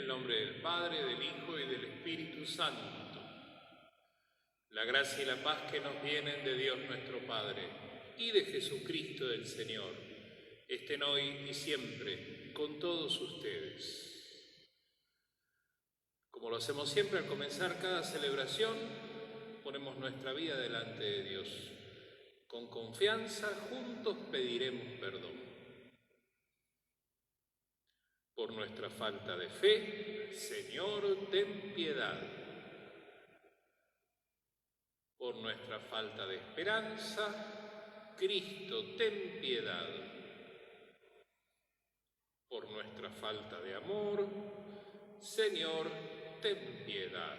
nombre del Padre, del Hijo y del Espíritu Santo. La gracia y la paz que nos vienen de Dios nuestro Padre y de Jesucristo el Señor, estén hoy y siempre con todos ustedes. Como lo hacemos siempre al comenzar cada celebración, ponemos nuestra vida delante de Dios. Con confianza juntos pediremos perdón. Por nuestra falta de fe, Señor, ten piedad. Por nuestra falta de esperanza, Cristo, ten piedad. Por nuestra falta de amor, Señor, ten piedad.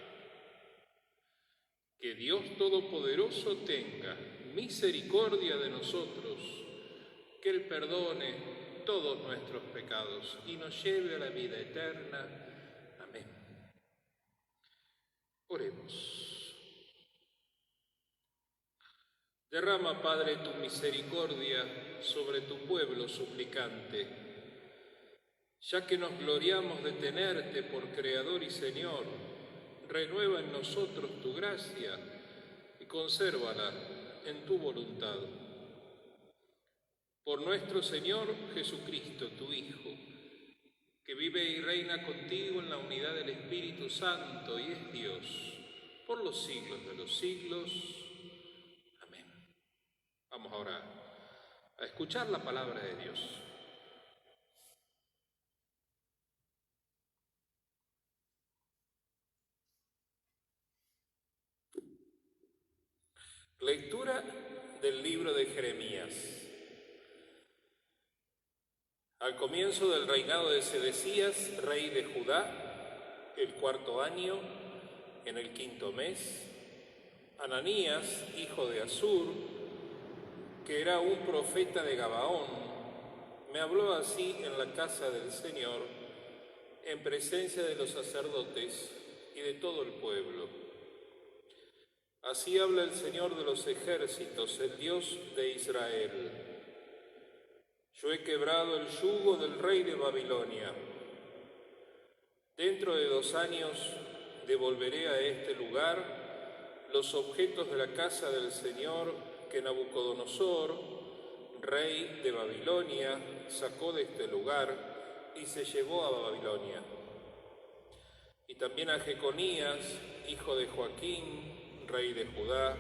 Que Dios Todopoderoso tenga misericordia de nosotros, que Él perdone todos nuestros pecados y nos lleve a la vida eterna. Amén. Oremos. Derrama, Padre, tu misericordia sobre tu pueblo suplicante, ya que nos gloriamos de tenerte por Creador y Señor. Renueva en nosotros tu gracia y consérvala en tu voluntad. Por nuestro Señor Jesucristo, tu Hijo, que vive y reina contigo en la unidad del Espíritu Santo y es Dios, por los siglos de los siglos. Amén. Vamos ahora a escuchar la palabra de Dios. Lectura del libro de Jeremías. Al comienzo del reinado de Sedecías, rey de Judá, el 4º año, en el 5º mes, Ananías, hijo de Azur, que era un profeta de Gabaón, me habló así en la casa del Señor, en presencia de los sacerdotes y de todo el pueblo. Así habla el Señor de los ejércitos, el Dios de Israel. Yo he quebrado el yugo del rey de Babilonia. Dentro de 2 años devolveré a este lugar los objetos de la casa del Señor que Nabucodonosor, rey de Babilonia, sacó de este lugar y se llevó a Babilonia. Y también a Jeconías, hijo de Joaquín, rey de Judá,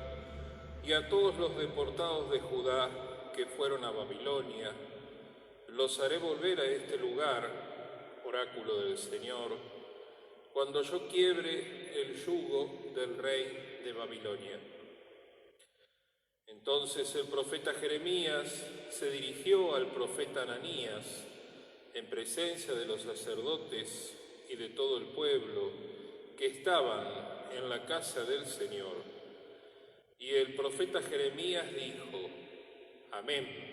y a todos los deportados de Judá que fueron a Babilonia, los haré volver a este lugar, oráculo del Señor, cuando yo quiebre el yugo del rey de Babilonia. Entonces el profeta Jeremías se dirigió al profeta Ananías en presencia de los sacerdotes y de todo el pueblo que estaban en la casa del Señor. Y el profeta Jeremías dijo: Amén.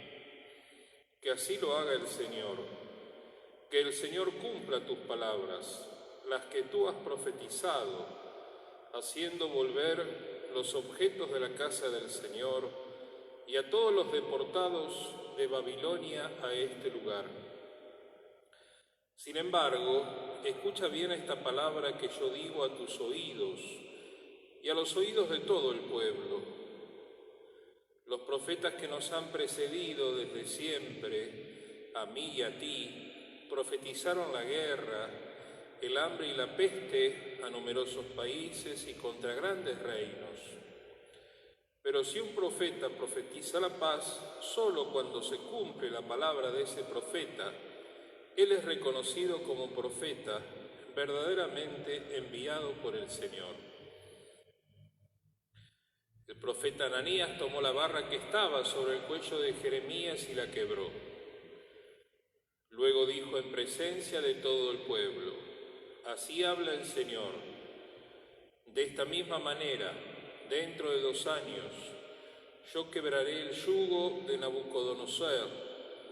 Que así lo haga el Señor, que el Señor cumpla tus palabras, las que tú has profetizado, haciendo volver los objetos de la casa del Señor y a todos los deportados de Babilonia a este lugar. Sin embargo, escucha bien esta palabra que yo digo a tus oídos y a los oídos de todo el pueblo. Los profetas que nos han precedido desde siempre, a mí y a ti, profetizaron la guerra, el hambre y la peste a numerosos países y contra grandes reinos. Pero si un profeta profetiza la paz, solo cuando se cumple la palabra de ese profeta, él es reconocido como profeta, verdaderamente enviado por el Señor. El profeta Ananías tomó la barra que estaba sobre el cuello de Jeremías y la quebró. Luego dijo en presencia de todo el pueblo: Así habla el Señor. De esta misma manera, dentro de 2 años, yo quebraré el yugo de Nabucodonosor,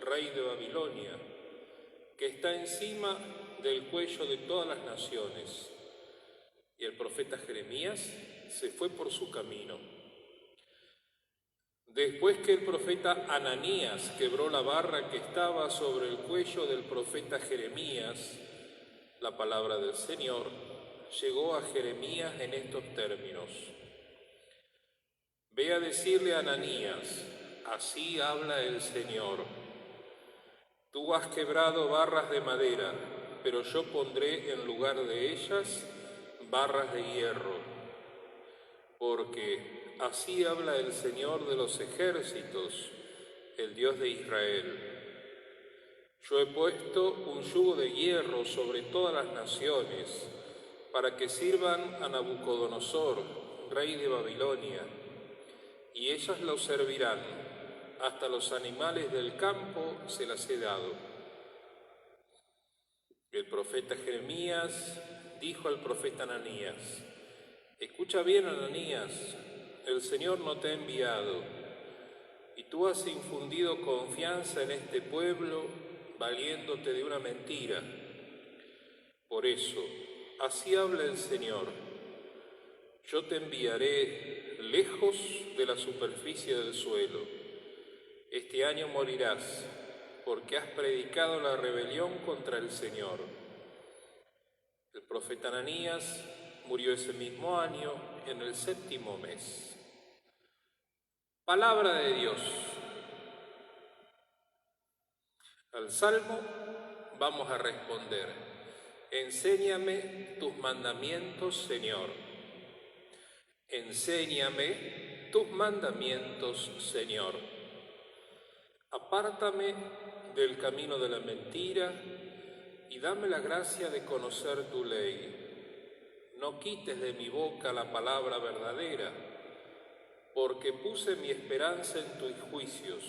rey de Babilonia, que está encima del cuello de todas las naciones. Y el profeta Jeremías se fue por su camino. Después que el profeta Ananías quebró la barra que estaba sobre el cuello del profeta Jeremías, La palabra del Señor llegó a Jeremías en estos términos: Ve a decirle a Ananías, así habla el Señor. Tú has quebrado barras de madera, pero yo pondré en lugar de ellas barras de hierro. Porque así habla el Señor de los ejércitos, el Dios de Israel. Yo he puesto un yugo de hierro sobre todas las naciones, para que sirvan a Nabucodonosor, rey de Babilonia, y ellas lo servirán, hasta los animales del campo se las he dado. El profeta Jeremías dijo al profeta Ananías: Escucha bien, Ananías, el Señor no te ha enviado, y tú has infundido confianza en este pueblo, valiéndote de una mentira. Por eso, así habla el Señor: yo te enviaré lejos de la superficie del suelo. Este año morirás, porque has predicado la rebelión contra el Señor. El profeta Ananías murió ese mismo año, en el 7º mes. Palabra de Dios. Al Salmo vamos a responder: enséñame tus mandamientos, Señor. Enséñame tus mandamientos, Señor. Apártame del camino de la mentira y dame la gracia de conocer tu ley. No quites de mi boca la palabra verdadera, porque puse mi esperanza en tus juicios.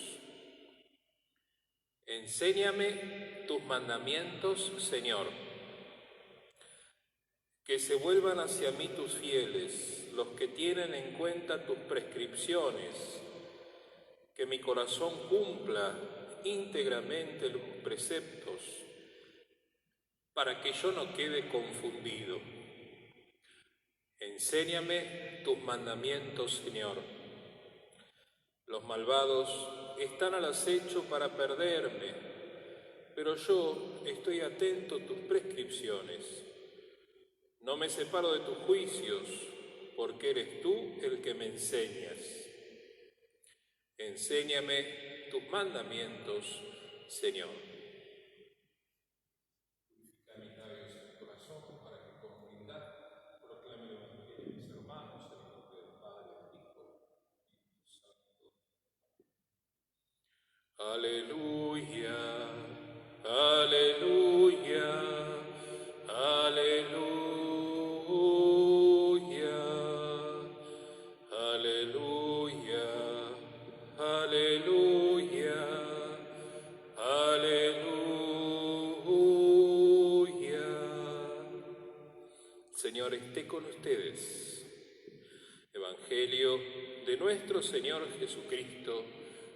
Enséñame tus mandamientos, Señor. Que se vuelvan hacia mí tus fieles, los que tienen en cuenta tus prescripciones. Que mi corazón cumpla íntegramente los preceptos, para que yo no quede confundido. Enséñame tus mandamientos, Señor. Los malvados están al acecho para perderme, pero yo estoy atento a tus prescripciones. No me separo de tus juicios, porque eres tú el que me enseñas. Enséñame tus mandamientos, Señor. Purifica mis labios y mi corazón, para que con humildad proclame el Evangelio de mis hermanos, en el nombre del Padre, del Hijo y del Santo. Aleluya, aleluya, aleluya, aleluya, aleluya, aleluya. Señor esté con ustedes. Evangelio de nuestro Señor Jesucristo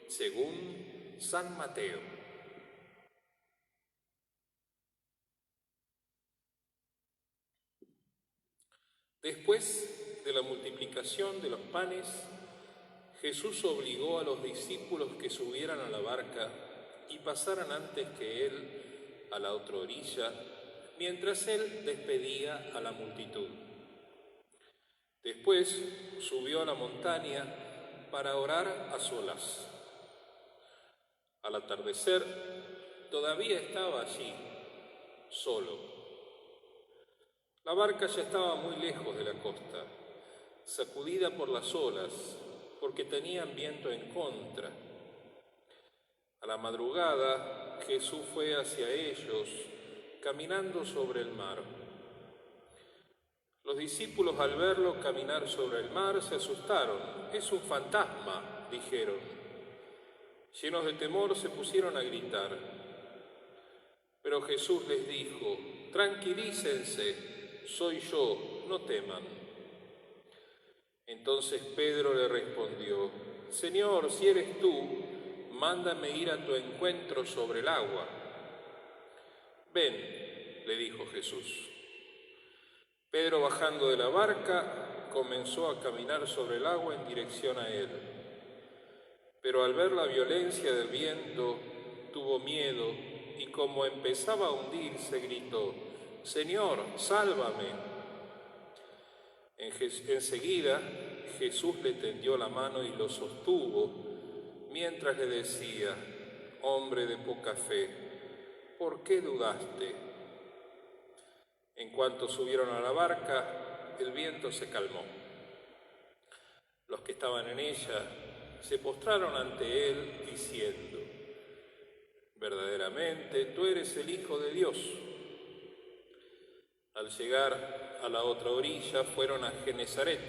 según San Mateo. Después de la multiplicación de los panes, Jesús obligó a los discípulos que subieran a la barca y pasaran antes que él a la otra orilla, mientras él despedía a la multitud. Después subió a la montaña para orar a solas. Al atardecer, todavía estaba allí, solo. La barca ya estaba muy lejos de la costa, sacudida por las olas, porque tenían viento en contra. A la madrugada, Jesús fue hacia ellos, caminando sobre el mar. Los discípulos, al verlo caminar sobre el mar, se asustaron. «Es un fantasma», dijeron. Llenos de temor, se pusieron a gritar. Pero Jesús les dijo: «Tranquilícense, soy yo, no teman». Entonces Pedro le respondió: «Señor, si eres tú, mándame ir a tu encuentro sobre el agua». «Ven», le dijo Jesús. Pedro, bajando de la barca, comenzó a caminar sobre el agua en dirección a él. Pero al ver la violencia del viento, tuvo miedo y como empezaba a hundirse, gritó: Señor, sálvame. Enseguida Jesús le tendió la mano y lo sostuvo, mientras le decía: hombre de poca fe, ¿por qué dudaste? En cuanto subieron a la barca, el viento se calmó. Los que estaban en ella se postraron ante él diciendo: verdaderamente tú eres el Hijo de Dios. Al llegar a la otra orilla fueron a Genesaret.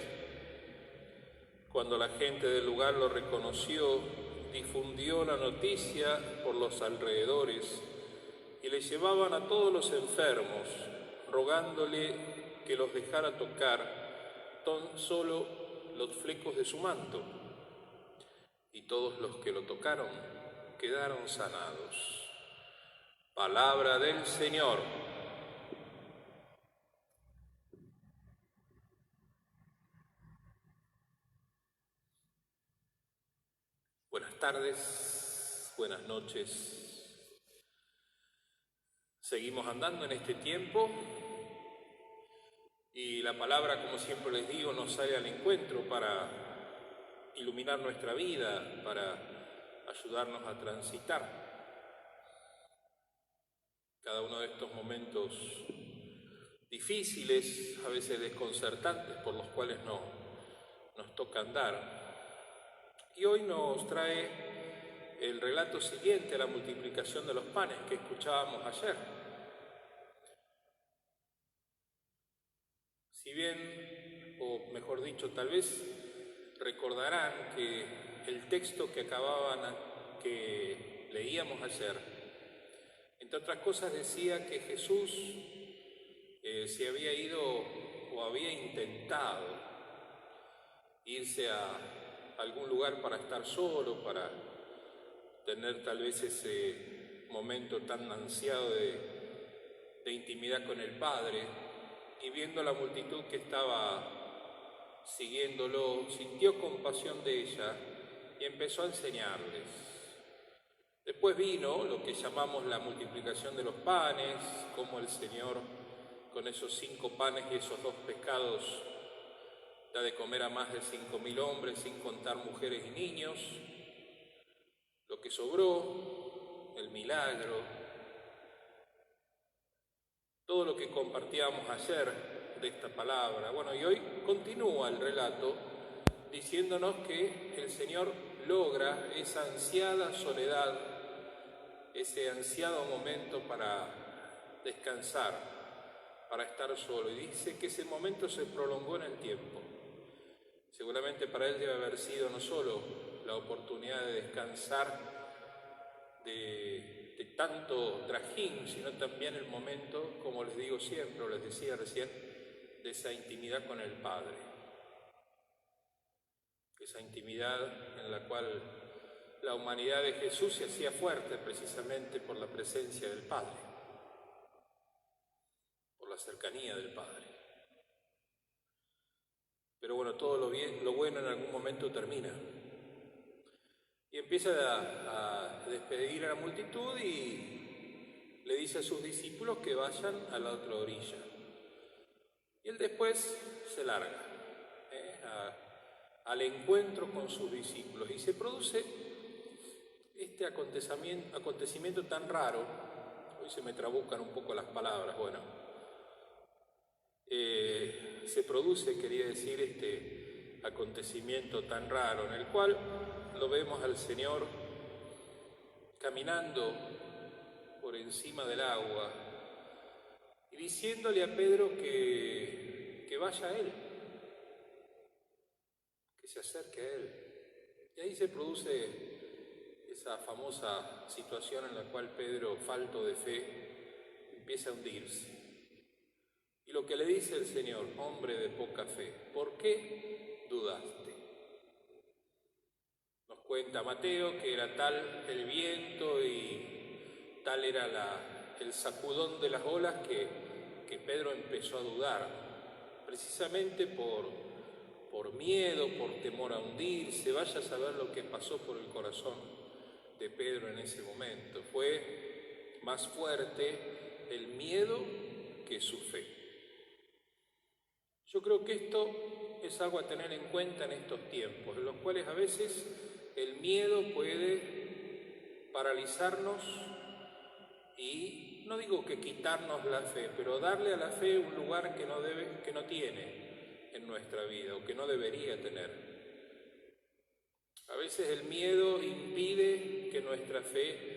Cuando la gente del lugar lo reconoció, difundió la noticia por los alrededores y le llevaban a todos los enfermos, rogándole que los dejara tocar tan solo los flecos de su manto. Y todos los que lo tocaron quedaron sanados. Palabra del Señor. Buenas tardes, buenas noches. Seguimos andando en este tiempo y la palabra, como siempre les digo, nos sale al encuentro para iluminar nuestra vida, para ayudarnos a transitar cada uno de estos momentos difíciles, a veces desconcertantes, por los cuales nos toca andar. Y hoy nos trae el relato siguiente a la multiplicación de los panes que escuchábamos ayer. Si bien, o mejor dicho, tal vez recordarán que el texto que leíamos ayer, entre otras cosas, decía que Jesús se había ido o había intentado irse a algún lugar para estar solo, para tener tal vez ese momento tan ansiado de intimidad con el Padre, y viendo la multitud que estaba siguiéndolo, sintió compasión de ella y empezó a enseñarles. Después vino lo que llamamos la multiplicación de los panes, como el Señor con esos 5 panes y esos 2 pescados da de comer a más de 5.000 hombres, sin contar mujeres y niños. Lo que sobró, el milagro, todo lo que compartíamos ayer de esta palabra. Bueno, y hoy continúa el relato diciéndonos que el Señor logra esa ansiada soledad, ese ansiado momento para descansar, para estar solo. Y dice que ese momento se prolongó en el tiempo. Seguramente para él debe haber sido no solo la oportunidad de descansar de tanto trajín, sino también el momento, como les digo siempre, o les decía recién, de esa intimidad con el Padre. Esa intimidad en la cual la humanidad de Jesús se hacía fuerte precisamente por la presencia del Padre, por la cercanía del Padre. Pero bueno, todo lo bueno en algún momento termina. Y empieza a despedir a la multitud y le dice a sus discípulos que vayan a la otra orilla. Y él después se larga al encuentro con sus discípulos. Y se produce este acontecimiento tan raro. Hoy se me trabucan un poco las palabras, bueno. Se produce, quería decir, este acontecimiento tan raro en el cual lo vemos al Señor caminando por encima del agua y diciéndole a Pedro que vaya a él, que se acerque a él. Y ahí se produce esa famosa situación en la cual Pedro, falto de fe, empieza a hundirse. Y lo que le dice el Señor: hombre de poca fe, ¿por qué dudaste? Nos cuenta Mateo que era tal el viento y tal era el sacudón de las olas que Pedro empezó a dudar, precisamente por miedo, por temor a hundirse. Vaya a saber lo que pasó por el corazón de Pedro en ese momento. Fue más fuerte el miedo que es su fe. Yo creo que esto es algo a tener en cuenta en estos tiempos, en los cuales a veces el miedo puede paralizarnos y no digo que quitarnos la fe, pero darle a la fe un lugar que no tiene en nuestra vida o que no debería tener. A veces el miedo impide que nuestra fe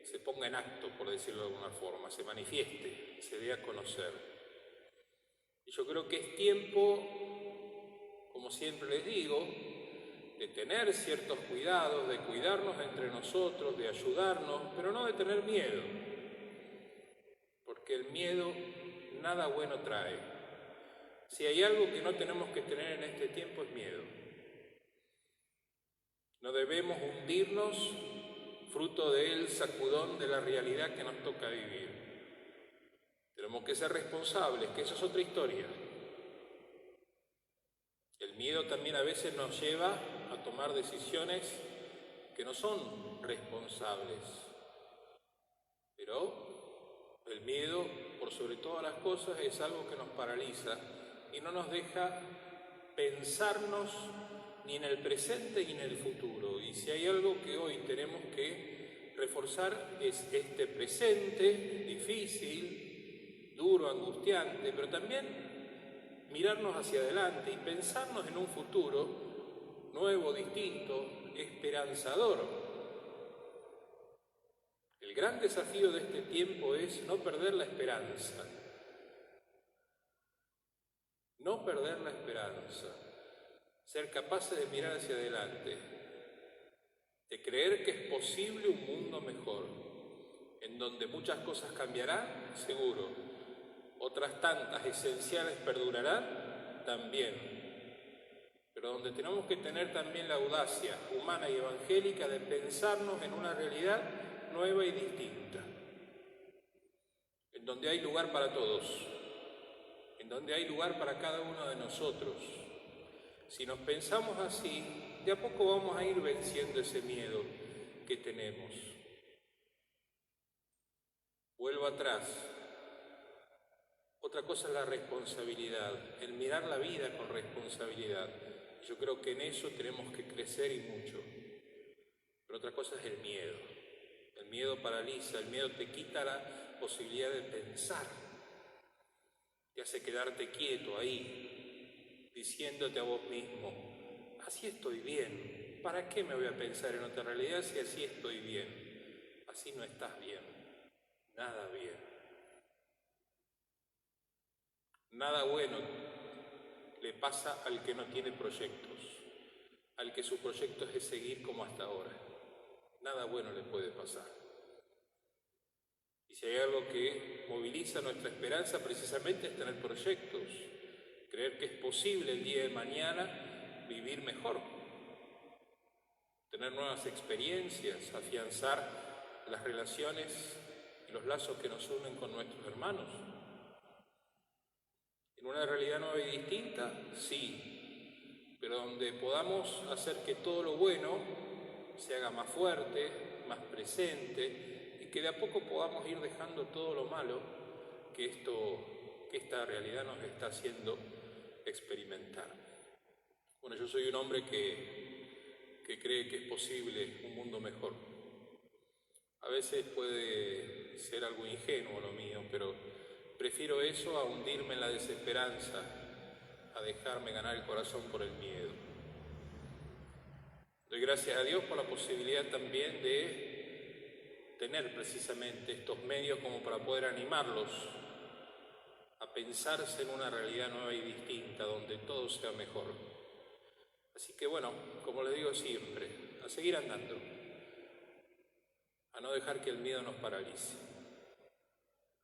se ponga en acto, por decirlo de alguna forma, se manifieste, se dé a conocer. Y yo creo que es tiempo, como siempre les digo, de tener ciertos cuidados, de cuidarnos entre nosotros, de ayudarnos, pero no de tener miedo, porque el miedo nada bueno trae. Si hay algo que no tenemos que tener en este tiempo es miedo. No debemos hundirnos fruto del sacudón de la realidad que nos toca vivir. Tenemos que ser responsables, que eso es otra historia. El miedo también a veces nos lleva a tomar decisiones que no son responsables. Pero el miedo, por sobre todas las cosas, es algo que nos paraliza y no nos deja pensarnos ni en el presente ni en el futuro. Y si hay algo que hoy tenemos que reforzar es este presente difícil, duro, angustiante, pero también mirarnos hacia adelante y pensarnos en un futuro nuevo, distinto, esperanzador. El gran desafío de este tiempo es no perder la esperanza. No perder la esperanza. Ser capaces de mirar hacia adelante, de creer que es posible un mundo mejor, en donde muchas cosas cambiarán, seguro, otras tantas esenciales perdurarán, también, pero donde tenemos que tener también la audacia humana y evangélica de pensarnos en una realidad nueva y distinta, en donde hay lugar para todos, en donde hay lugar para cada uno de nosotros. Si nos pensamos así, de a poco vamos a ir venciendo ese miedo que tenemos. Vuelvo atrás. Otra cosa es la responsabilidad, el mirar la vida con responsabilidad. Yo creo que en eso tenemos que crecer y mucho. Pero otra cosa es el miedo. El miedo paraliza, el miedo te quita la posibilidad de pensar. Te hace quedarte quieto ahí, diciéndote a vos mismo, así estoy bien, ¿para qué me voy a pensar en otra realidad si así estoy bien? Así no estás bien, nada bien. Nada bueno le pasa al que no tiene proyectos, al que su proyecto es seguir como hasta ahora. Nada bueno le puede pasar. Y si hay algo que moviliza nuestra esperanza precisamente es tener proyectos, creer que es posible el día de mañana vivir mejor, tener nuevas experiencias, afianzar las relaciones y los lazos que nos unen con nuestros hermanos. En una realidad nueva y distinta, sí, pero donde podamos hacer que todo lo bueno se haga más fuerte, más presente, y que de a poco podamos ir dejando todo lo malo que esta realidad nos está haciendo experimentar. Bueno, yo soy un hombre que cree que es posible un mundo mejor. A veces puede ser algo ingenuo lo mío, pero prefiero eso a hundirme en la desesperanza, a dejarme ganar el corazón por el miedo. Doy gracias a Dios por la posibilidad también de tener precisamente estos medios como para poder animarlos a pensarse en una realidad nueva y distinta, donde todo sea mejor. Así que bueno, como les digo siempre, a seguir andando, a no dejar que el miedo nos paralice,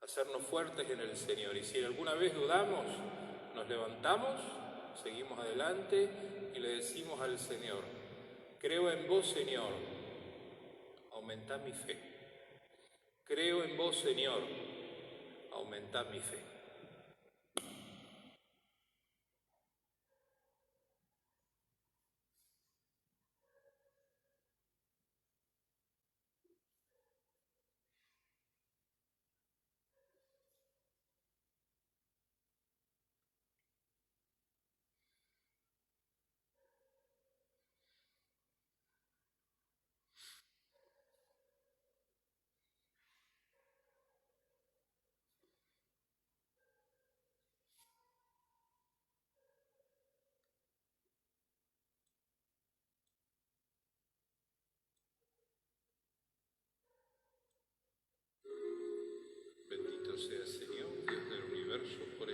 a hacernos fuertes en el Señor. Y si alguna vez dudamos, nos levantamos, seguimos adelante y le decimos al Señor, creo en vos, Señor, aumentá mi fe. Creo en vos, Señor, aumentá mi fe.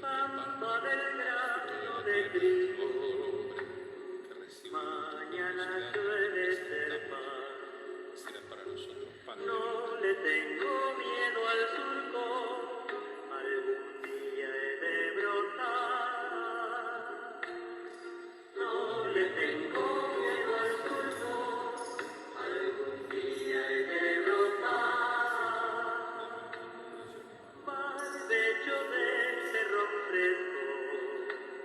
pampa del grano de trigo, mañana llueve ser pan. Será para nosotros pan. No le tengo miedo al surco, algún día he de brotar. No le tengo miedo al surco, algún día he de brotar. Barbecho de cerro fresco,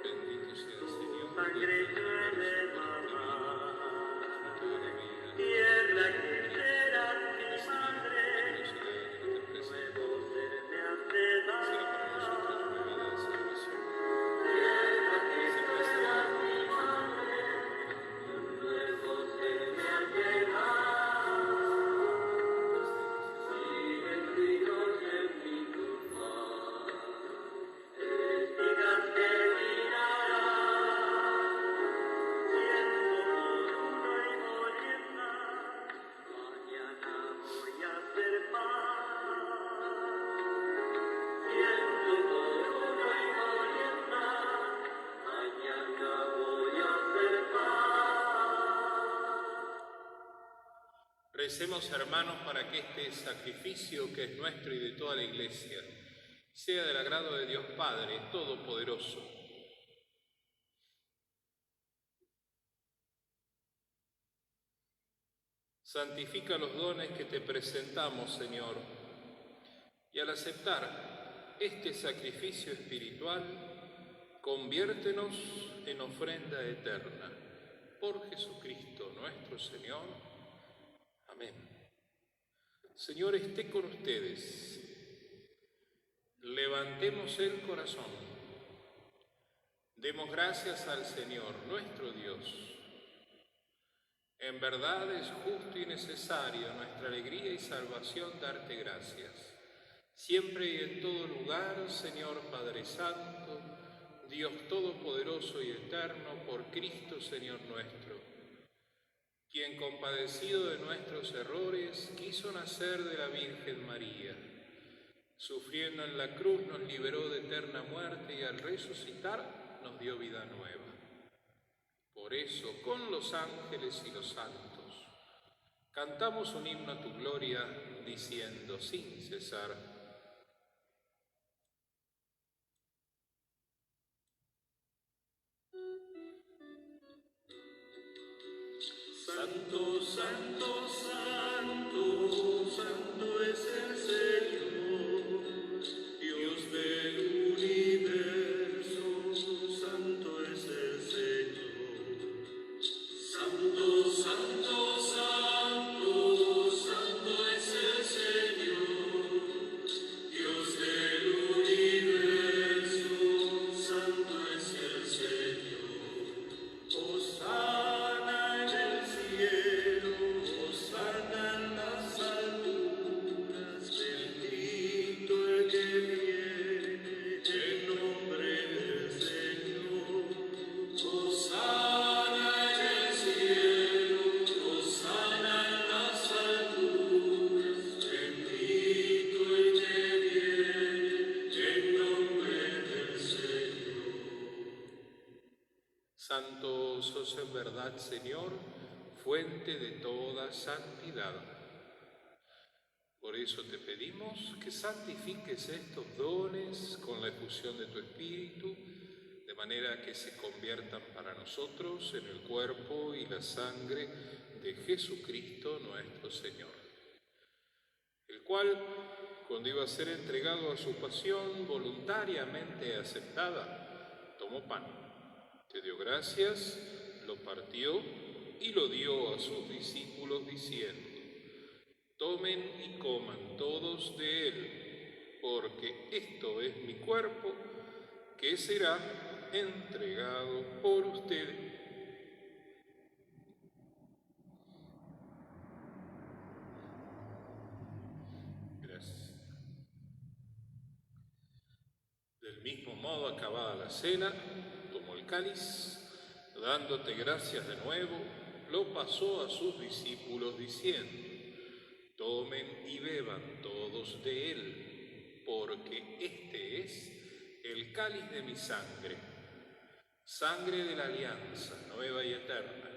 Bendito sea el Señor. sangre llueve mamá. Tierra que será mi madre, nuevo ser me hace dar. Tierra que será mi madre, nuevo ser me hace dar. Siguen ríos en mi tumba, es gigante mirará. Siento uno y molienda, mañana voy a hacer pan. Siento uno y molienda, mañana voy a hacer pan. Recemos, hermanos, para que este sacrificio que es nuestro y de toda la Iglesia sea del agrado de Dios Padre Todopoderoso. Santifica los dones que te presentamos, Señor, y al aceptar este sacrificio espiritual, conviértenos en ofrenda eterna. Por Jesucristo nuestro Señor. Amén. Señor, esté con ustedes. Levantemos el corazón. Demos gracias al Señor, nuestro Dios. En verdad es justo y necesario nuestra alegría y salvación darte gracias. Siempre y en todo lugar, Señor Padre Santo, Dios Todopoderoso y Eterno, por Cristo Señor nuestro, quien compadecido de nuestros errores quiso nacer de la Virgen María. Sufriendo en la cruz nos liberó de eterna muerte y al resucitar nos dio vida nueva. Por eso, con los ángeles y los santos, cantamos un himno a tu gloria, diciendo sin cesar: Santo, santo, santo, santo es el Señor, Dios del universo, santo es el Señor. Santo, santo, santo, santo es el Señor, Dios del universo, santo es el Señor. Hosana en el cielo, hosana en las alturas, bendito el que viene en nombre del Señor. Hosana en el cielo, hosana en las alturas, bendito el que viene en nombre del Señor. Santo sos en verdad, Señor, fuente de toda santidad. Por eso te pedimos que santifiques estos dones con la efusión de tu Espíritu, de manera que se conviertan para nosotros en el cuerpo y la sangre de Jesucristo nuestro Señor, el cual, cuando iba a ser entregado a su pasión voluntariamente aceptada, tomó pan, te dio gracias, lo partió y lo dio a sus discípulos diciendo: tomen y coman todos de él, porque esto es mi cuerpo, que será entregado por ustedes. Gracias. Del mismo modo, acabada la cena, tomó el cáliz, dándote gracias de nuevo, lo pasó a sus discípulos diciendo: tomen y beban todos de él, porque este es el el cáliz de mi sangre, sangre de la alianza nueva y eterna,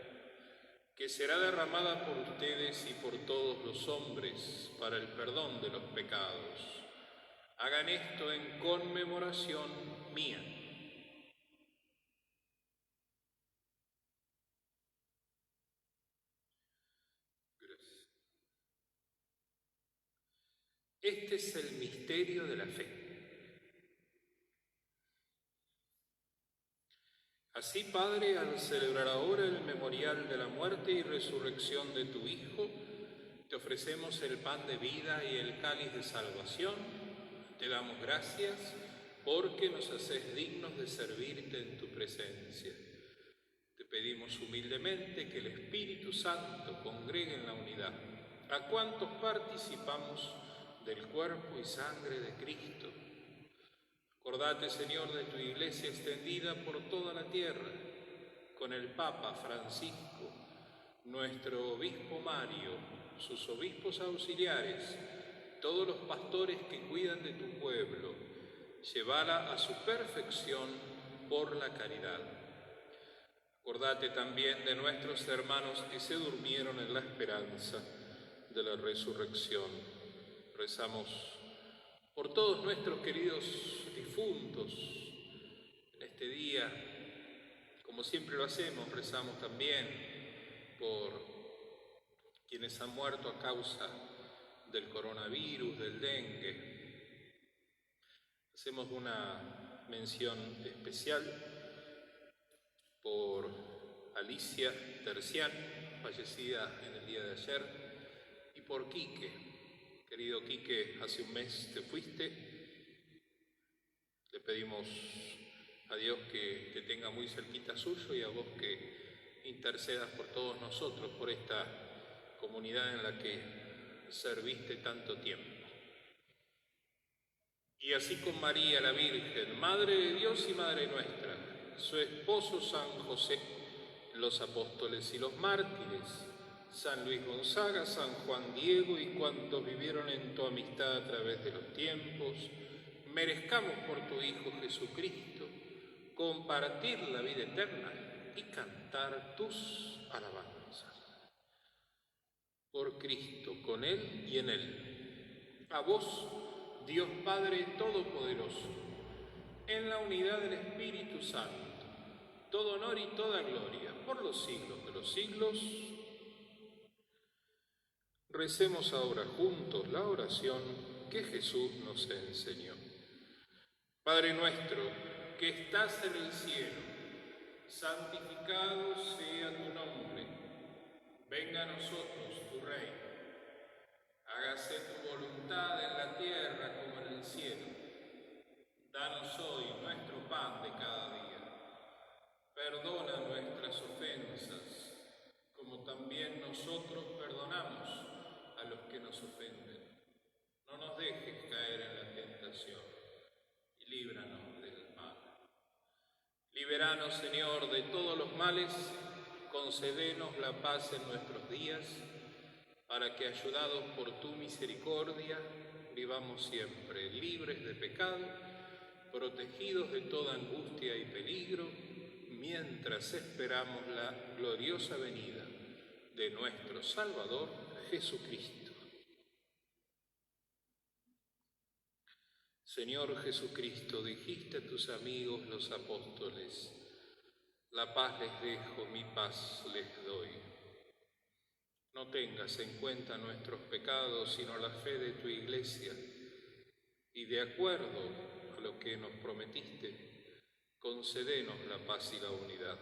que será derramada por ustedes y por todos los hombres para el perdón de los pecados. Hagan esto en conmemoración mía. Gracias. Este es el misterio de la fe. Así, Padre, al celebrar ahora el memorial de la muerte y resurrección de tu Hijo, te ofrecemos el pan de vida y el cáliz de salvación. Te damos gracias porque nos haces dignos de servirte en tu presencia. Te pedimos humildemente que el Espíritu Santo congregue en la unidad a cuantos participamos del cuerpo y sangre de Cristo. Acordate, Señor, de tu Iglesia extendida por toda la tierra, con el Papa Francisco, nuestro Obispo Mario, sus obispos auxiliares, todos los pastores que cuidan de tu pueblo. Llévala a su perfección por la caridad. Acordate también de nuestros hermanos que se durmieron en la esperanza de la resurrección. Rezamos por todos nuestros queridos difuntos en este día. Como siempre lo hacemos, rezamos también por quienes han muerto a causa del coronavirus, del dengue. Hacemos una mención especial por Alicia Tercián, fallecida en el día de ayer, y por Quique. Querido Quique, hace un mes te fuiste. Le pedimos a Dios que te tenga muy cerquita suyo y a vos que intercedas por todos nosotros, por esta comunidad en la que serviste tanto tiempo. Y así con María la Virgen, Madre de Dios y Madre nuestra, su esposo San José, los apóstoles y los mártires, San Luis Gonzaga, San Juan Diego y cuantos vivieron en tu amistad a través de los tiempos, merezcamos por tu Hijo Jesucristo compartir la vida eterna y cantar tus alabanzas. Por Cristo, con Él y en Él. A vos, Dios Padre Todopoderoso, en la unidad del Espíritu Santo, todo honor y toda gloria por los siglos de los siglos. Recemos ahora juntos la oración que Jesús nos enseñó. Padre nuestro, que estás en el cielo, santificado sea tu nombre. Venga a nosotros tu reino. Hágase tu voluntad en la tierra como en el cielo. Danos hoy nuestro pan de cada día. Perdona nuestras ofensas, como también nosotros perdonamos a los que nos ofenden. No nos dejes caer en la tentación y líbranos del mal. Liberanos, Señor, de todos los males, concédenos la paz en nuestros días, para que, ayudados por tu misericordia, vivamos siempre libres de pecado, protegidos de toda angustia y peligro, mientras esperamos la gloriosa venida de nuestro Salvador Jesucristo. Señor Jesucristo, dijiste a tus amigos los apóstoles: la paz les dejo, mi paz les doy. No tengas en cuenta nuestros pecados, sino la fe de tu Iglesia, y de acuerdo a lo que nos prometiste, concédenos la paz y la unidad.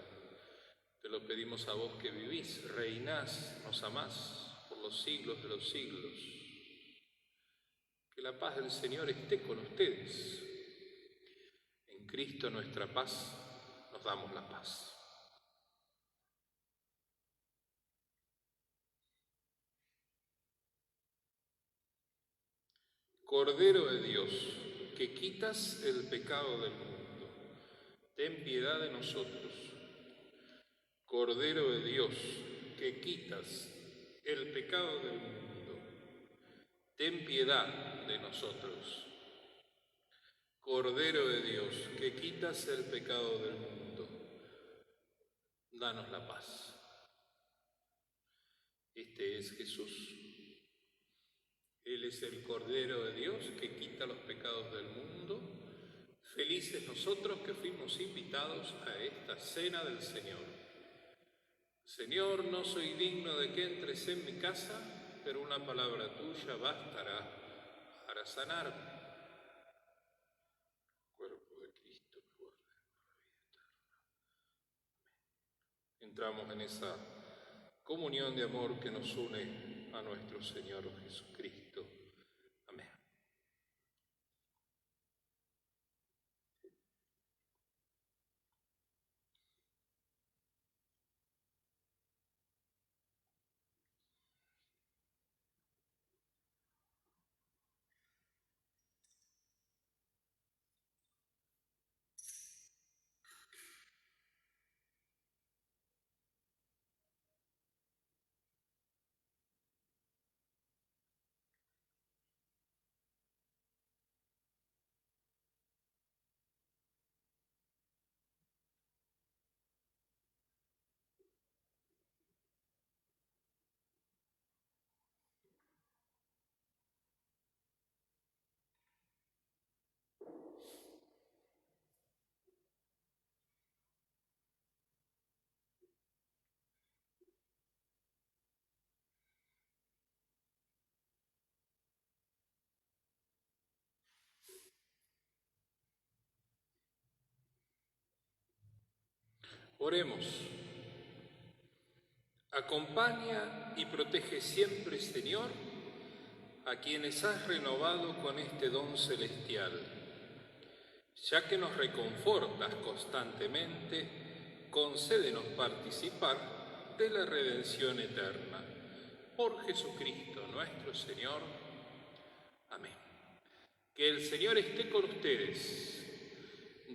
Te lo pedimos a vos que vivís, reinás, nos amás por los siglos de los siglos. Que la paz del Señor esté con ustedes. En Cristo nuestra paz nos damos la paz. Cordero de Dios, que quitas el pecado del mundo, ten piedad de nosotros. Cordero de Dios, que quitas el pecado del mundo, ten piedad de nosotros. Cordero de Dios, que quitas el pecado del mundo, danos la paz. Este es Jesús. Él es el Cordero de Dios que quita los pecados del mundo. Felices nosotros que fuimos invitados a esta cena del Señor. Señor, no soy digno de que entres en mi casa, pero una palabra tuya bastará para sanarme. Cuerpo de Cristo me guarde para la vida eterna. Entramos en esa comunión de amor que nos une a nuestro Señor Jesucristo. Amén. Oremos. Acompaña y protege siempre, Señor, a quienes has renovado con este don celestial. Ya que nos reconfortas constantemente, concédenos participar de la redención eterna. Por Jesucristo nuestro Señor. Amén. Que el Señor esté con ustedes.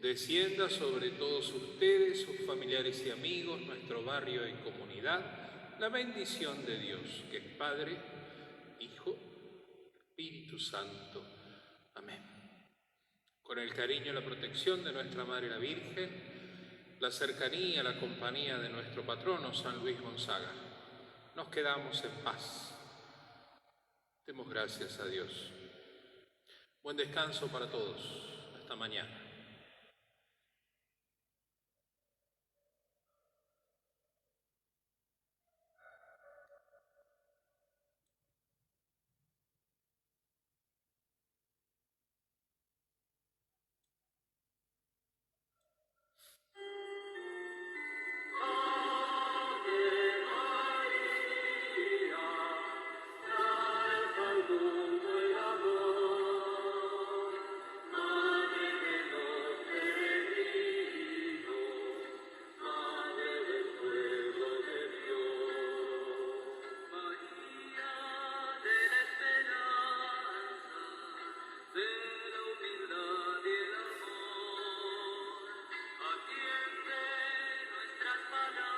Descienda sobre todos ustedes, sus familiares y amigos, nuestro barrio y comunidad, la bendición de Dios, que es Padre, Hijo, Espíritu Santo. Amén. Con el cariño y la protección de nuestra Madre la Virgen, la cercanía, la compañía de nuestro patrono San Luis Gonzaga, nos quedamos en paz. Demos gracias a Dios. Buen descanso para todos. Hasta mañana. Atiende nuestras palabras.